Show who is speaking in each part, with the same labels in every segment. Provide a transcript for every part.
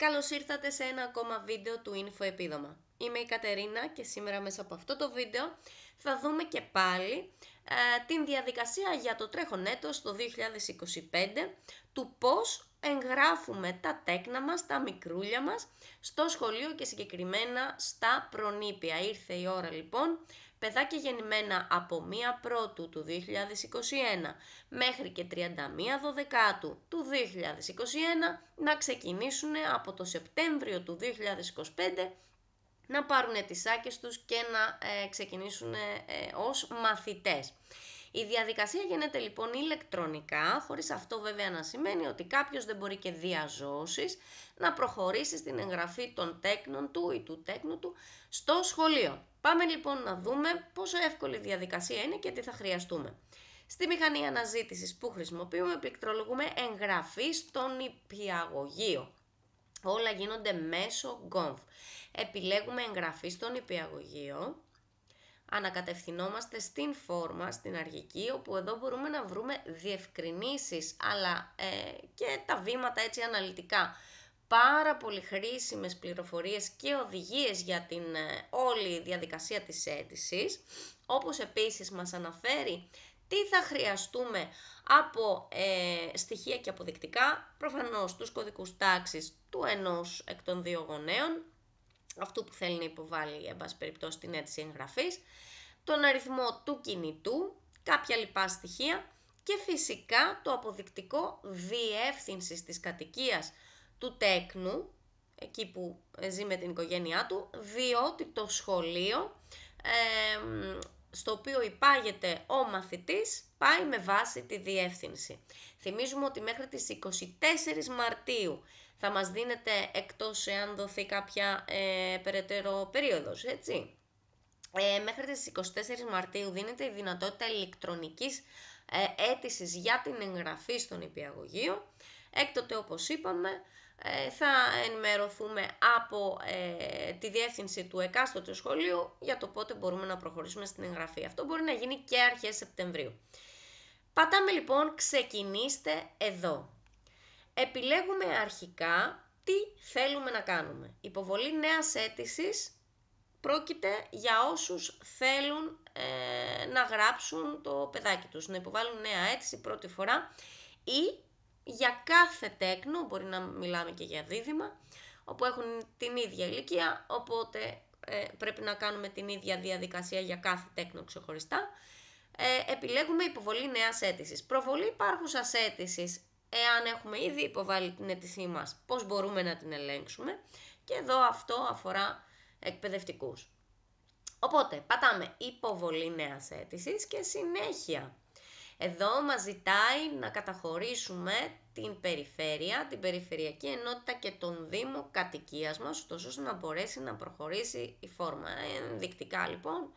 Speaker 1: Καλώς ήρθατε σε ένα ακόμα βίντεο του Info Επίδομα. Είμαι η Κατερίνα και σήμερα μέσα από αυτό το βίντεο θα δούμε και πάλι την διαδικασία για το τρέχον έτος το 2025 του πώς εγγράφουμε τα τέκνα μας, τα μικρούλια μας στο σχολείο και συγκεκριμένα στα προνήπια. Ήρθε η ώρα λοιπόν παιδάκια γεννημένα από 1 Πρώτου του 2021 μέχρι και 31 Δωδεκάτου του 2021 να ξεκινήσουν από το Σεπτέμβριο του 2025 να πάρουν τις άκες τους και να ξεκινήσουν ως μαθητές. Η διαδικασία γίνεται λοιπόν ηλεκτρονικά, χωρίς αυτό βέβαια να σημαίνει ότι κάποιος δεν μπορεί και διαζώσεις να προχωρήσει στην εγγραφή των τέκνων του ή του τέκνου του στο σχολείο. Πάμε λοιπόν να δούμε πόσο εύκολη διαδικασία είναι και τι θα χρειαστούμε. Στη μηχανή αναζήτησης που χρησιμοποιούμε πληκτρολογούμε εγγραφή στον νηπιαγωγείο. Όλα γίνονται μέσω Gomv. Επιλέγουμε εγγραφή στο νηπιαγωγείο. Ανακατευθυνόμαστε στην φόρμα, στην αρχική, όπου εδώ μπορούμε να βρούμε διευκρινήσεις, αλλά και τα βήματα έτσι αναλυτικά. Πάρα πολύ χρήσιμες πληροφορίες και οδηγίες για την όλη διαδικασία της αίτησης, όπως επίσης μας αναφέρει τι θα χρειαστούμε από στοιχεία και αποδεικτικά, προφανώς τους κωδικούς τάξης του ενός εκ των δύο γονέων, αυτού που θέλει να υποβάλει εν πάση περιπτώσει την αίτηση εγγραφής, τον αριθμό του κινητού, κάποια λοιπά στοιχεία και φυσικά το αποδεικτικό διεύθυνσης της κατοικίας του τέκνου, εκεί που ζει με την οικογένειά του, διότι το σχολείο στο οποίο υπάγεται ο μαθητής πάει με βάση τη διεύθυνση. Θυμίζουμε ότι μέχρι τις 24 Μαρτίου θα μας δίνεται, εκτός εάν δοθεί κάποια περαιτέρω περίοδος, έτσι. Μέχρι τις 24 Μαρτίου δίνεται η δυνατότητα ηλεκτρονικής αίτησης για την εγγραφή στον νηπιαγωγείο. Έκτοτε, όπως είπαμε, θα ενημερωθούμε από τη διεύθυνση του εκάστοτε σχολείου για το πότε μπορούμε να προχωρήσουμε στην εγγραφή. Αυτό μπορεί να γίνει και αρχές Σεπτεμβρίου. Πατάμε λοιπόν ξεκινήστε εδώ. Επιλέγουμε αρχικά τι θέλουμε να κάνουμε. Υποβολή νέας αίτησης πρόκειται για όσους θέλουν να γράψουν το παιδάκι τους, να υποβάλουν νέα αίτηση πρώτη φορά ή για κάθε τέκνο, μπορεί να μιλάμε και για δίδυμα, όπου έχουν την ίδια ηλικία, οπότε πρέπει να κάνουμε την ίδια διαδικασία για κάθε τέκνο ξεχωριστά. Επιλέγουμε υποβολή νέας αίτησης. Προβολή υπάρχουσας αίτησης, εάν έχουμε ήδη υποβάλει την αίτησή μας, πώς μπορούμε να την ελέγξουμε, και εδώ αυτό αφορά εκπαιδευτικούς. Οπότε πατάμε υποβολή νέας αίτησης και συνέχεια. Εδώ μας ζητάει να καταχωρήσουμε την περιφέρεια, την περιφερειακή ενότητα και τον δήμο κατοικίας μας, ώστε να μπορέσει να προχωρήσει η φόρμα. Ενδεικτικά λοιπόν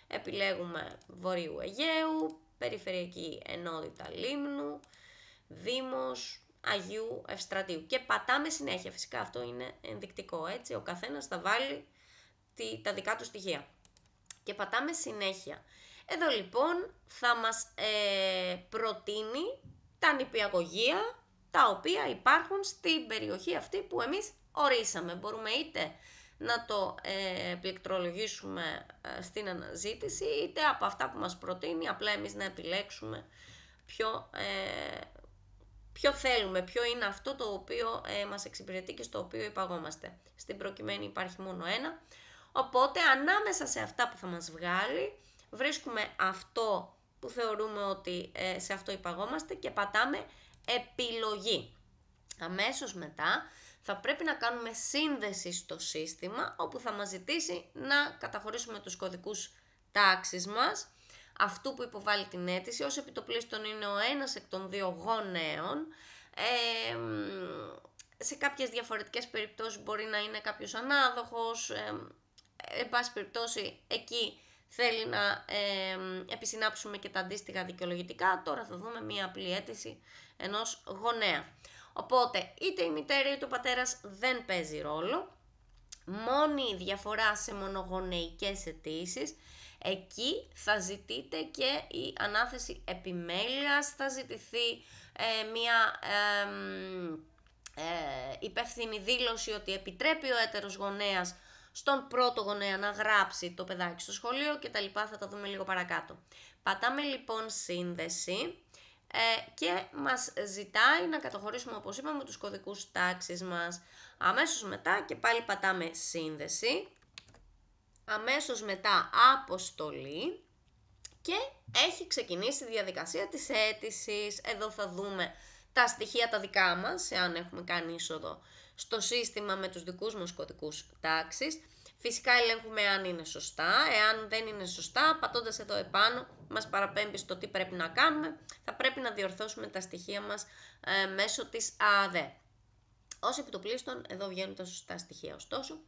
Speaker 1: επιλέγουμε Βορείου Αιγαίου, περιφερειακή ενότητα Λίμνου, δήμος Αγίου Ευστρατείου και πατάμε συνέχεια. Φυσικά αυτό είναι ενδεικτικό, έτσι, ο καθένας θα βάλει τα δικά του στοιχεία και πατάμε συνέχεια. Εδώ λοιπόν θα μας προτείνει τα νηπιαγωγεία τα οποία υπάρχουν στην περιοχή αυτή που εμείς ορίσαμε. Μπορούμε είτε να το πληκτρολογήσουμε στην αναζήτηση, είτε από αυτά που μας προτείνει απλά εμείς να επιλέξουμε ποιο θέλουμε, ποιο είναι αυτό το οποίο μας εξυπηρετεί και στο οποίο υπαγόμαστε. Στην προκειμένη υπάρχει μόνο ένα, οπότε ανάμεσα σε αυτά που θα μας βγάλει βρίσκουμε αυτό που θεωρούμε ότι σε αυτό υπαγόμαστε και πατάμε επιλογή. Αμέσως μετά θα πρέπει να κάνουμε σύνδεση στο σύστημα, όπου θα μας ζητήσει να καταχωρήσουμε τους κωδικούς τάξης μας, αυτού που υποβάλλει την αίτηση, ως επιτοπλίστων είναι ο ένας εκ των δύο γονέων. Σε κάποιες διαφορετικές περιπτώσεις μπορεί να είναι κάποιος ανάδοχος, εν πάση περιπτώσει εκεί θέλει να επισυνάψουμε και τα αντίστοιχα δικαιολογητικά. Τώρα θα δούμε μία απλή αίτηση ενός γονέα. Οπότε είτε η μητέρα είτε ο πατέρας δεν παίζει ρόλο. Μόνη διαφορά σε μονογονεϊκές αιτήσεις, εκεί θα ζητείτε και η ανάθεση επιμέλειας, θα ζητηθεί μια υπεύθυνη δήλωση ότι επιτρέπει ο έτερος γονέας στον πρώτο γονέα να γράψει το παιδάκι στο σχολείο και τα λοιπά, θα τα δούμε λίγο παρακάτω. Πατάμε λοιπόν σύνδεση και μας ζητάει να καταχωρήσουμε, όπως είπαμε, τους κωδικούς τάξης μας. Αμέσως μετά και πάλι πατάμε σύνδεση, αμέσως μετά αποστολή και έχει ξεκινήσει η διαδικασία της αίτησης. Εδώ θα δούμε τα στοιχεία τα δικά μας, εάν έχουμε κάνει είσοδο στο σύστημα με τους δικούς μας κωδικούς τάξης. Φυσικά ελέγχουμε αν είναι σωστά. Εάν δεν είναι σωστά, πατώντας εδώ επάνω, μας παραπέμπει στο τι πρέπει να κάνουμε. Θα πρέπει να διορθώσουμε τα στοιχεία μας μέσω της ΑΔΕ. Ως επιτοπλίστων, εδώ βγαίνουν τα σωστά στοιχεία ωστόσο.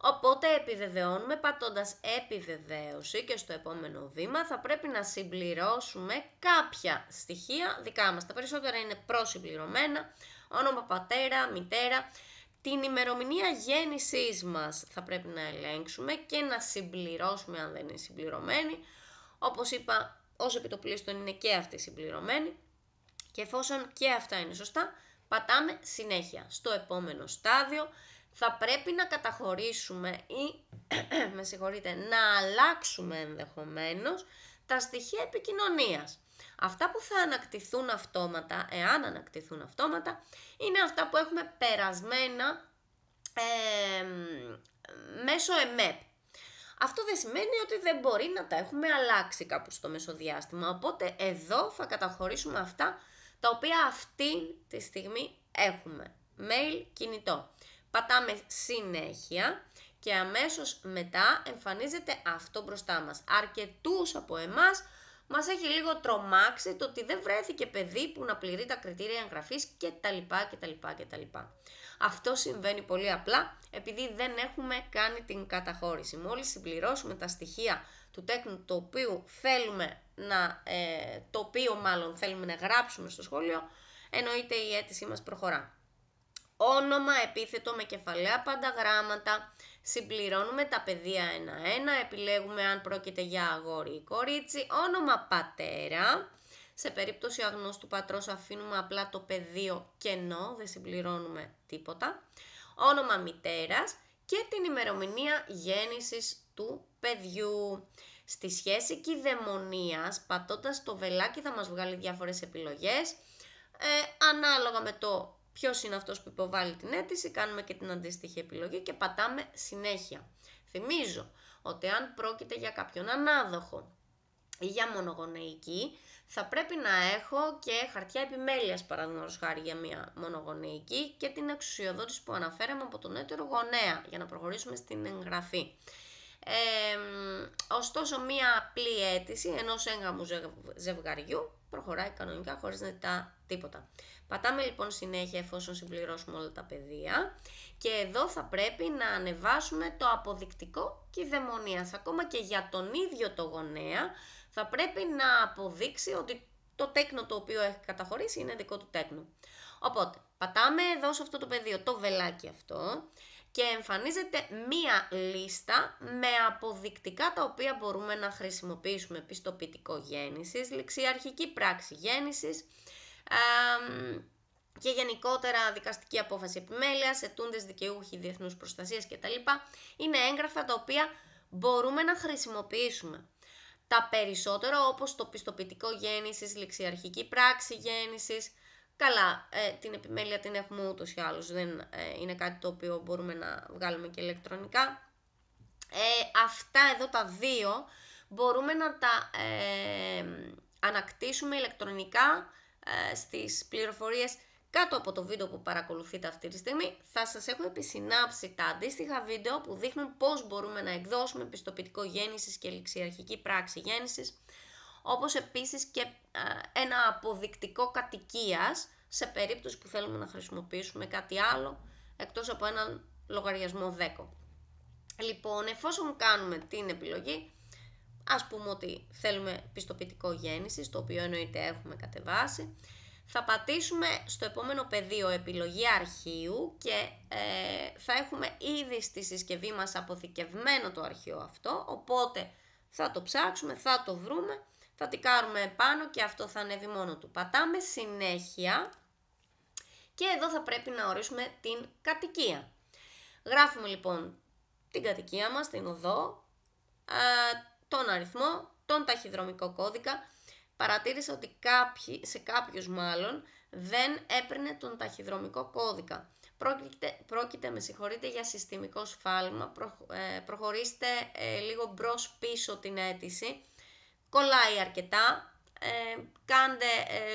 Speaker 1: Οπότε επιβεβαιώνουμε πατώντας επιβεβαίωση και στο επόμενο βήμα θα πρέπει να συμπληρώσουμε κάποια στοιχεία δικά μας. Τα περισσότερα είναι προσυμπληρωμένα, όνομα πατέρα, μητέρα, την ημερομηνία γέννησής μας θα πρέπει να ελέγξουμε και να συμπληρώσουμε αν δεν είναι συμπληρωμένη. Όπως είπα, ως επιτοπλίστων είναι και αυτή συμπληρωμένη και εφόσον και αυτά είναι σωστά, πατάμε συνέχεια. Στο επόμενο στάδιο θα πρέπει να καταχωρήσουμε ή να αλλάξουμε ενδεχομένως τα στοιχεία επικοινωνίας. Αυτά που θα ανακτηθούν αυτόματα, εάν ανακτηθούν αυτόματα, είναι αυτά που έχουμε περασμένα μέσω ΕΜΕΠ. Αυτό δεν σημαίνει ότι δεν μπορεί να τα έχουμε αλλάξει κάπου στο μεσοδιάστημα, οπότε εδώ θα καταχωρήσουμε αυτά τα οποία αυτή τη στιγμή έχουμε. Mail, κινητό. Πατάμε συνέχεια και αμέσως μετά εμφανίζεται αυτό μπροστά μας. Αρκετούς από εμάς μας έχει λίγο τρομάξει το ότι δεν βρέθηκε παιδί που να πληρεί τα κριτήρια εγγραφής κτλ. Αυτό συμβαίνει πολύ απλά επειδή δεν έχουμε κάνει την καταχώρηση. Μόλις συμπληρώσουμε τα στοιχεία του τέκνου το οποίο θέλουμε να γράψουμε στο σχολείο, εννοείται η αίτησή μας προχωρά. Όνομα, επίθετο με κεφαλαία πανταγράμματα, συμπληρώνουμε τα πεδία ένα-ένα, επιλέγουμε αν πρόκειται για αγόρι ή κορίτσι, όνομα πατέρα, σε περίπτωση αγνώστου πατρός αφήνουμε απλά το πεδίο κενό, δεν συμπληρώνουμε τίποτα, όνομα μητέρας και την ημερομηνία γέννησης του παιδιού. Στη σχέση κηδαιμονίας, πατώντας το βελάκι θα μας βγάλει διάφορες επιλογές, ανάλογα με το ποιος είναι αυτός που υποβάλλει την αίτηση, κάνουμε και την αντίστοιχη επιλογή και πατάμε συνέχεια. Θυμίζω ότι αν πρόκειται για κάποιον ανάδοχο ή για μονογονεϊκή, θα πρέπει να έχω και χαρτιά επιμέλειας, παραδείγματος χάρη για μια μονογονεϊκή, και την εξουσιοδότηση που αναφέραμε από τον έτερο γονέα για να προχωρήσουμε στην εγγραφή. Ωστόσο, μία απλή αίτηση ενός έγγαμου ζευγαριού προχωράει κανονικά χωρίς να ζητά τίποτα. Πατάμε λοιπόν συνέχεια εφόσον συμπληρώσουμε όλα τα πεδία και εδώ θα πρέπει να ανεβάσουμε το αποδεικτικό κηδαιμονίας. Ακόμα και για τον ίδιο το γονέα θα πρέπει να αποδείξει ότι το τέκνο το οποίο έχει καταχωρήσει είναι δικό του τέκνο. Οπότε πατάμε εδώ σε αυτό το πεδίο το βελάκι αυτό και εμφανίζεται μία λίστα με αποδεικτικά τα οποία μπορούμε να χρησιμοποιήσουμε: πιστοποιητικό γέννησης, ληξιαρχική πράξη γέννησης και γενικότερα δικαστική απόφαση επιμέλειας, ετούντες δικαιούχοι διεθνούς προστασίας κτλ. Είναι έγγραφα τα οποία μπορούμε να χρησιμοποιήσουμε. Τα περισσότερα, όπως το πιστοποιητικό γέννησης, ληξιαρχική πράξη γέννησης, καλά, την επιμέλεια την έχουμε ούτως ή άλλως, δεν είναι κάτι το οποίο μπορούμε να βγάλουμε και ηλεκτρονικά. Αυτά εδώ τα δύο μπορούμε να τα ανακτήσουμε ηλεκτρονικά στις πληροφορίες κάτω από το βίντεο που παρακολουθείτε αυτή τη στιγμή. Θα σας έχω επισυνάψει τα αντίστοιχα βίντεο που δείχνουν πώς μπορούμε να εκδώσουμε πιστοποιητικό γέννησης και ληξιαρχική πράξη γέννησης, όπως επίσης και ένα αποδεικτικό κατοικίας σε περίπτωση που θέλουμε να χρησιμοποιήσουμε κάτι άλλο εκτός από έναν λογαριασμό ΔΕΚΟ. Λοιπόν, εφόσον κάνουμε την επιλογή, ας πούμε ότι θέλουμε πιστοποιητικό γέννησης, το οποίο εννοείται έχουμε κατεβάσει, θα πατήσουμε στο επόμενο πεδίο επιλογή αρχείου και θα έχουμε ήδη στη συσκευή μας αποθηκευμένο το αρχείο αυτό, οπότε θα το ψάξουμε, θα το βρούμε, θα τικάρουμε επάνω και αυτό θα ανέβει μόνο του. Πατάμε συνέχεια Και εδώ θα πρέπει να ορίσουμε την κατοικία. Γράφουμε λοιπόν την κατοικία μας, την οδό, τον αριθμό, τον ταχυδρομικό κώδικα. Παρατήρησα ότι σε κάποιους μάλλον δεν έπαιρνε τον ταχυδρομικό κώδικα. Πρόκειται, με συγχωρείτε, για συστημικό σφάλμα. Προχωρήστε λίγο μπρος πίσω την αίτηση. Κολλάει αρκετά. Κάντε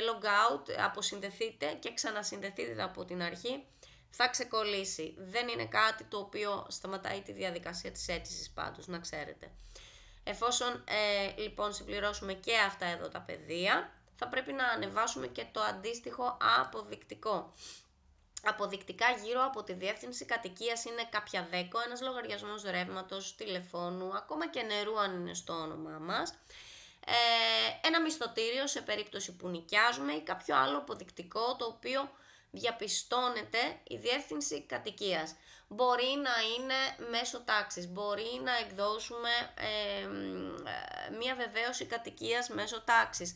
Speaker 1: log out, αποσυνδεθείτε και ξανασυνδεθείτε από την αρχή. Θα ξεκολλήσει. Δεν είναι κάτι το οποίο σταματάει τη διαδικασία της αίτησης πάντως, να ξέρετε. Εφόσον λοιπόν συμπληρώσουμε και αυτά εδώ τα πεδία, θα πρέπει να ανεβάσουμε και το αντίστοιχο αποδεικτικό. Αποδεικτικά γύρω από τη διεύθυνση κατοικίας είναι κάποια δέκο, ένας λογαριασμός ρεύματος, τηλεφώνου, ακόμα και νερού αν είναι στο όνομά μας. Ένα μισθωτήριο σε περίπτωση που νοικιάζουμε ή κάποιο άλλο αποδεικτικό το οποίο διαπιστώνεται η διεύθυνση κατοικίας. Μπορεί να είναι μέσω τάξης, μπορεί να εκδώσουμε μία βεβαίωση κατοικίας μέσω τάξης.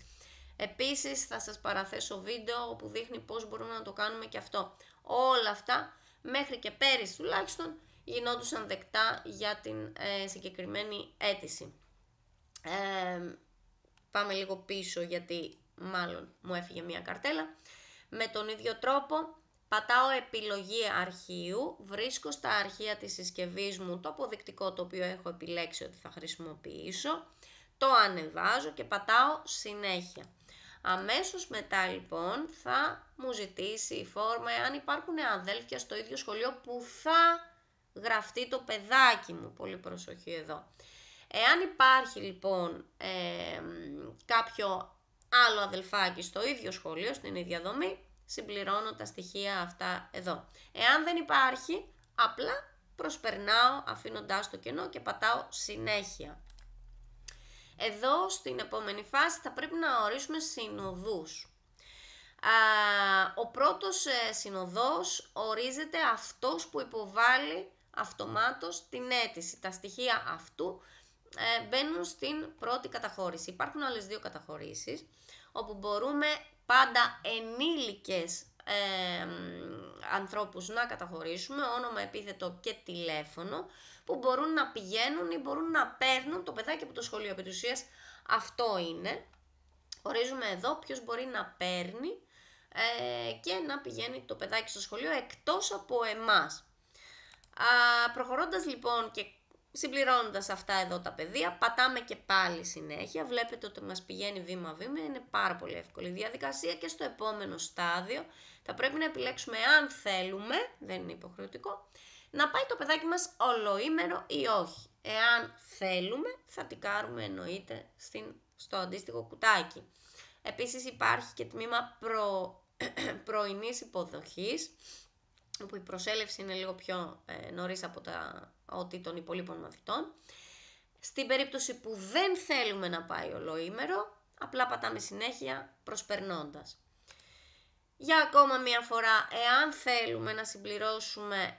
Speaker 1: Επίσης θα σας παραθέσω βίντεο που δείχνει πώς μπορούμε να το κάνουμε και αυτό. Όλα αυτά μέχρι και πέρυσι τουλάχιστον γινόντουσαν δεκτά για την συγκεκριμένη αίτηση. Πάμε λίγο πίσω γιατί μάλλον μου έφυγε μία καρτέλα. Με τον ίδιο τρόπο πατάω επιλογή αρχείου, βρίσκω στα αρχεία της συσκευής μου το αποδεικτικό το οποίο έχω επιλέξει ότι θα χρησιμοποιήσω, το ανεβάζω και πατάω συνέχεια. Αμέσως μετά λοιπόν θα μου ζητήσει η φόρμα αν υπάρχουν αδέλφια στο ίδιο σχολείο που θα γραφτεί το παιδάκι μου. Πολύ προσοχή εδώ. Εάν υπάρχει λοιπόν κάποιο άλλο αδελφάκι στο ίδιο σχολείο, στην ίδια δομή, συμπληρώνω τα στοιχεία αυτά εδώ. Εάν δεν υπάρχει, απλά προσπερνάω αφήνοντάς το κενό και πατάω συνέχεια. Εδώ στην επόμενη φάση θα πρέπει να ορίσουμε συνοδούς. Ο πρώτος συνοδός ορίζεται αυτός που υποβάλλει αυτομάτως την αίτηση. Τα στοιχεία αυτού μπαίνουν στην πρώτη καταχώρηση. Υπάρχουν άλλες δύο καταχωρήσεις όπου μπορούμε πάντα ενήλικες ανθρώπους να καταχωρήσουμε, όνομα, επίθετο και τηλέφωνο, που μπορούν να πηγαίνουν ή μπορούν να παίρνουν το παιδάκι από το σχολείο. Επί της ουσίας αυτό είναι. Ορίζουμε εδώ ποιος μπορεί να παίρνει και να πηγαίνει το παιδάκι στο σχολείο εκτός από εμάς. Προχωρώντας λοιπόν και συμπληρώνοντας αυτά εδώ τα πεδία, πατάμε και πάλι συνέχεια. Βλέπετε ότι μας πηγαίνει βήμα-βήμα, είναι πάρα πολύ εύκολη διαδικασία και στο επόμενο στάδιο θα πρέπει να επιλέξουμε αν θέλουμε, δεν είναι υποχρεωτικό, να πάει το παιδάκι μας ολοήμερο ή όχι. Εάν θέλουμε θα τικάρουμε εννοείται στο αντίστοιχο κουτάκι. Επίσης υπάρχει και τμήμα πρωινής υποδοχής, όπου η προσέλευση είναι λίγο πιο νωρίς από ότι των υπολείπων μαθητών. Στην περίπτωση που δεν θέλουμε να πάει ολοήμερο, απλά πατάμε συνέχεια προσπερνώντας. Για ακόμα μία φορά, εάν θέλουμε να συμπληρώσουμε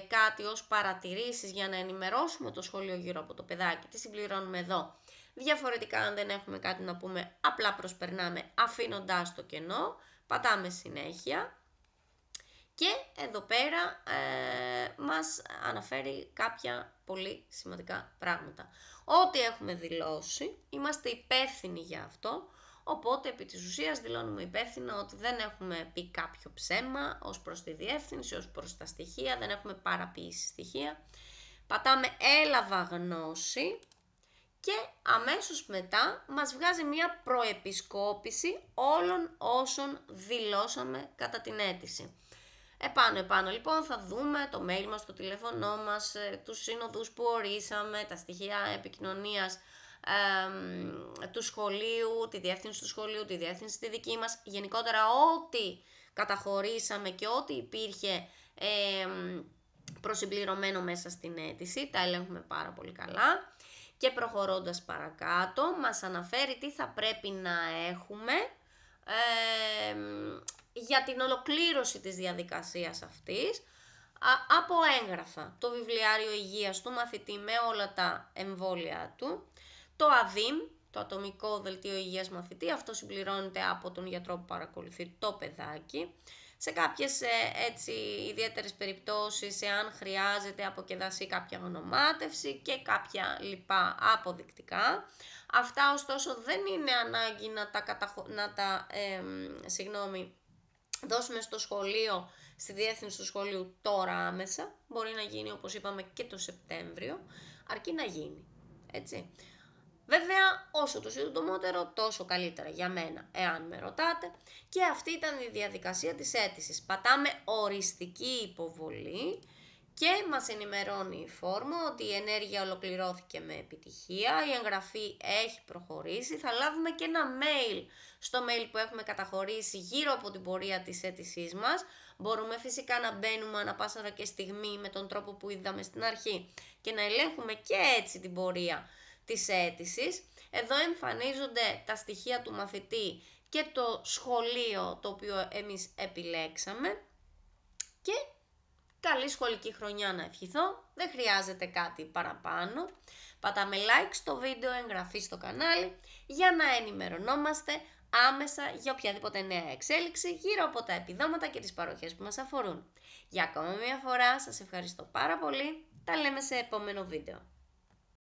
Speaker 1: κάτι ως παρατηρήσεις για να ενημερώσουμε το σχολείο γύρω από το παιδάκι, τι συμπληρώνουμε εδώ. Διαφορετικά, αν δεν έχουμε κάτι να πούμε, απλά προσπερνάμε αφήνοντάς το κενό, πατάμε συνέχεια. Και εδώ πέρα μας αναφέρει κάποια πολύ σημαντικά πράγματα. Ό,τι έχουμε δηλώσει, είμαστε υπεύθυνοι για αυτό, οπότε επί της ουσίας δηλώνουμε υπεύθυνα ότι δεν έχουμε πει κάποιο ψέμα ως προς τη διεύθυνση, ως προς τα στοιχεία, δεν έχουμε παραποιήσει στοιχεία. Πατάμε έλαβα γνώση και αμέσως μετά μας βγάζει μια προεπισκόπηση όλων όσων δηλώσαμε κατά την αίτηση. Επάνω λοιπόν θα δούμε το mail μας, το τηλέφωνό μας, τους συνοδούς που ορίσαμε, τα στοιχεία επικοινωνίας του σχολείου, τη διεύθυνση του σχολείου, τη διεύθυνση τη δική μας, γενικότερα ό,τι καταχωρήσαμε και ό,τι υπήρχε προσυμπληρωμένο μέσα στην αίτηση, τα ελέγχουμε πάρα πολύ καλά. Και προχωρώντας παρακάτω μας αναφέρει τι θα πρέπει να έχουμε για την ολοκλήρωση της διαδικασίας αυτής από έγγραφα. Το βιβλιάριο υγείας του μαθητή με όλα τα εμβόλια του, το ΑΔΙΜ, το ατομικό δελτίο υγείας μαθητή, αυτό συμπληρώνεται από τον γιατρό που παρακολουθεί το παιδάκι, Σε κάποιες έτσι ιδιαίτερες περιπτώσεις, εάν χρειάζεται αποκεδασεί κάποια γνωμάτευση και κάποια λοιπά αποδεικτικά. Αυτά ωστόσο δεν είναι ανάγκη να τα δώσουμε στο σχολείο, στη διεύθυνση του σχολείου τώρα άμεσα. Μπορεί να γίνει, όπως είπαμε, και το Σεπτέμβριο, αρκεί να γίνει, έτσι. Βέβαια, όσο το συντομότερο, τόσο καλύτερα για μένα, εάν με ρωτάτε. Και αυτή ήταν η διαδικασία της αίτησης. Πατάμε οριστική υποβολή και μας ενημερώνει η φόρμα ότι η ενέργεια ολοκληρώθηκε με επιτυχία, η εγγραφή έχει προχωρήσει. Θα λάβουμε και ένα mail στο mail που έχουμε καταχωρήσει γύρω από την πορεία της αίτησής μας. Μπορούμε φυσικά να μπαίνουμε ανά πάσα ώρα και στιγμή με τον τρόπο που είδαμε στην αρχή και να ελέγχουμε και έτσι την πορεία της αίτησης. Εδώ εμφανίζονται τα στοιχεία του μαθητή και το σχολείο το οποίο εμείς επιλέξαμε και καλή σχολική χρονιά να ευχηθώ, δεν χρειάζεται κάτι παραπάνω. Πατάμε like στο βίντεο, εγγραφή στο κανάλι για να ενημερωνόμαστε άμεσα για οποιαδήποτε νέα εξέλιξη γύρω από τα επιδόματα και τις παροχές που μας αφορούν. Για ακόμα μια φορά σας ευχαριστώ πάρα πολύ, τα λέμε σε επόμενο βίντεο.